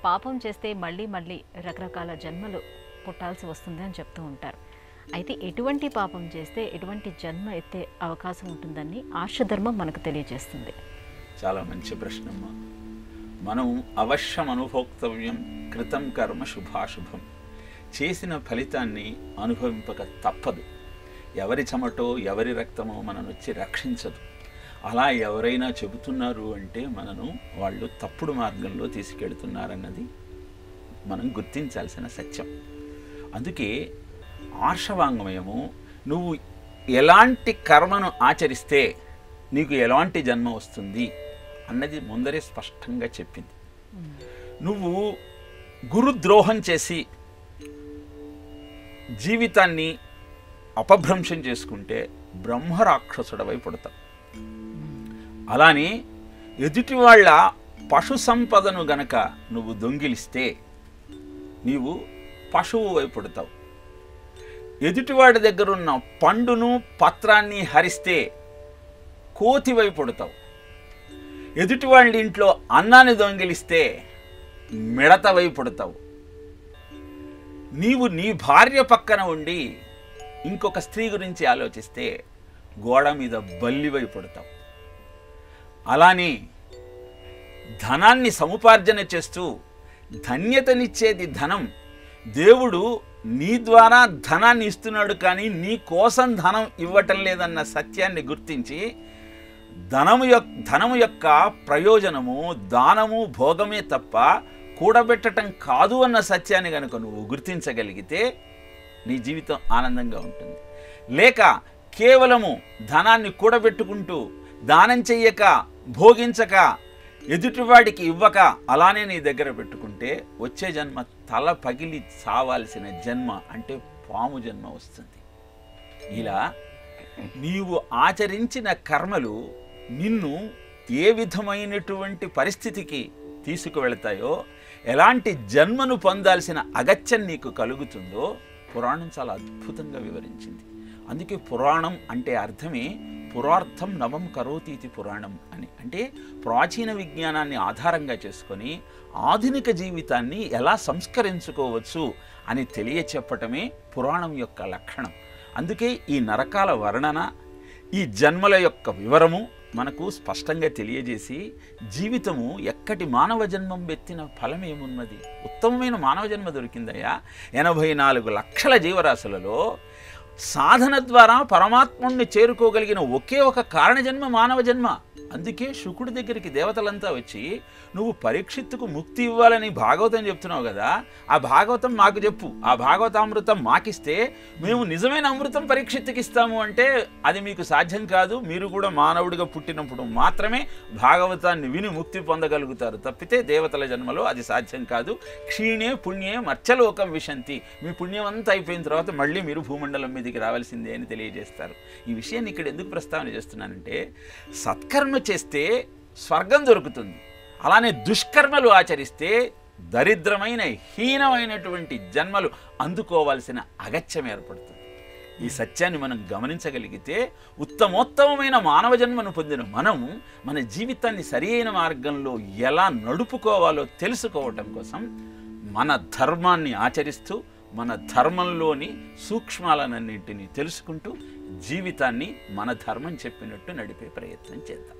పాపం చేస్తే మళ్ళీ మళ్ళీ రకరకాల జన్మలు పుట్టాల్సి వస్తుంది అని చెప్తూ ఉంటారు. అయితే ఎటువంటి పాపం చేస్తే ఎటువంటి జన్మ ఎత్తే అవకాశం ఉంటుందని ఆర్షధర్మం మనకు తెలియజేస్తుంది. చాలా మంచి ప్రశ్నమ్మ. మనం అవశ్యం అనుభోక్తవ్యం కృతం కర్మ శుభాశుభం. చేసిన ఫలితాన్ని అనుభవింపక తప్పదు. ఎవరి చెమటో ఎవరి రక్తమో మనను వచ్చి రక్షించదు. అలా ఎవరైనా చెబుతున్నారు అంటే మనను వాళ్ళు తప్పుడు మార్గంలో తీసుకెళ్తున్నారన్నది మనం గుర్తించాల్సిన సత్యం. అందుకే ఆర్షవాంగ్మయము నువ్వు ఎలాంటి కర్మను ఆచరిస్తే నీకు ఎలాంటి జన్మ వస్తుంది అన్నది ముందరే స్పష్టంగా చెప్పింది. నువ్వు గురుద్రోహం చేసి జీవితాన్ని అపభ్రంశం చేసుకుంటే బ్రహ్మరాక్షసుడవై పుడతావు. అలానే ఎదుటి వాళ్ళ పశు సంపదను గనక నువ్వు దొంగిలిస్తే నీవు పశువు వై పుడతావు. ఎదుటివాడి దగ్గరున్న పండును పత్రాన్ని హరిస్తే కోతి వై పుడతావు. ఎదుటి వాళ్ళ ఇంట్లో అన్నాన్ని దొంగిలిస్తే మిడత వై పుడతావు. నీవు నీ భార్య పక్కన ఉండి ఇంకొక స్త్రీ గురించి ఆలోచిస్తే గోడ మీద బల్లివై పుడతావు. అలానే ధనాన్ని సముపార్జన చేస్తూ ధన్యతనిచ్చేది ధనం. దేవుడు నీ ద్వారా ధనాన్ని ఇస్తున్నాడు, కానీ నీ కోసం ధనం ఇవ్వటం లేదన్న సత్యాన్ని గుర్తించి ధనము యొక్క ప్రయోజనము దానము భోగమే తప్ప కూడబెట్టడం కాదు అన్న సత్యాన్ని కనుక నువ్వు గుర్తించగలిగితే నీ జీవితం ఆనందంగా ఉంటుంది. లేక కేవలము ధనాన్ని కూడబెట్టుకుంటూ దానం చెయ్యక భోగించక ఎదుటివాడికి ఇవ్వక అలానే నీ దగ్గర పెట్టుకుంటే వచ్చే జన్మ తల పగిలి చావాల్సిన జన్మ, అంటే పాము జన్మ వస్తుంది. ఇలా నీవు ఆచరించిన కర్మలు నిన్ను ఏ విధమైనటువంటి పరిస్థితికి తీసుకువెళతాయో, ఎలాంటి జన్మను పొందాల్సిన అగత్యం నీకు కలుగుతుందో పురాణం చాలా అద్భుతంగా వివరించింది. అందుకే పురాణం అంటే అర్థమే పురార్థం నవం కరోతీతి పురాణం అని. అంటే ప్రాచీన విజ్ఞానాన్ని ఆధారంగా చేసుకొని ఆధునిక జీవితాన్ని ఎలా సంస్కరించుకోవచ్చు అని తెలియచెప్పటమే పురాణం యొక్క లక్షణం. అందుకే ఈ నరకాల వర్ణన, ఈ జన్మల యొక్క వివరము మనకు స్పష్టంగా తెలియజేసి జీవితము ఎక్కడి మానవ జన్మం ఎత్తిన ఫలం ఏమున్నది? ఉత్తమమైన మానవ జన్మ దొరికిందయ్యా. 84 లక్షల జీవరాశులలో సాధన ద్వారా పరమాత్ముణ్ణి చేరుకోగలిగిన ఒకే ఒక కారణ జన్మ మానవ జన్మ. అందుకే శుకుడి దగ్గరికి దేవతలంతా వచ్చి నువ్వు పరీక్షిత్తుకు ముక్తి ఇవ్వాలని భాగవతం చెప్తున్నావు కదా, ఆ భాగవతం మాకు చెప్పు, ఆ భాగవతామృతం మాకిస్తే మేము నిజమైన అమృతం పరీక్షిత్తుకి ఇస్తాము అంటే అది మీకు సాధ్యం కాదు. మీరు కూడా మానవుడిగా పుట్టినప్పుడు మాత్రమే భాగవతాన్ని విని ముక్తి పొందగలుగుతారు, తప్పితే దేవతల జన్మలో అది సాధ్యం కాదు. క్షీణే పుణ్యే మర్చలోకం విశంతి, మీ పుణ్యం అంతా అయిపోయిన తర్వాత మళ్ళీ మీరు భూమండలం మీదకి రావాల్సిందే అని తెలియజేస్తారు. ఈ విషయాన్ని ఇక్కడ ఎందుకు ప్రస్తావన చేస్తున్నానంటే, సత్కర్మ చేస్తే స్వర్గం దొరుకుతుంది, అలానే దుష్కర్మలు ఆచరిస్తే దరిద్రమైన హీనమైనటువంటి జన్మలు అందుకోవాల్సిన అగత్యం ఏర్పడుతుంది. ఈ సత్యాన్ని మనం గమనించగలిగితే ఉత్తమోత్తమైన మానవ జన్మను పొందిన మనం మన జీవితాన్ని సరి అయిన మార్గంలో ఎలా నడుపుకోవాలో తెలుసుకోవటం కోసం మన ధర్మాన్ని ఆచరిస్తూ మన ధర్మంలోని సూక్ష్మాలన్నింటినీ తెలుసుకుంటూ జీవితాన్ని మన ధర్మం చెప్పినట్టు నడిపే ప్రయత్నం చేద్దాం.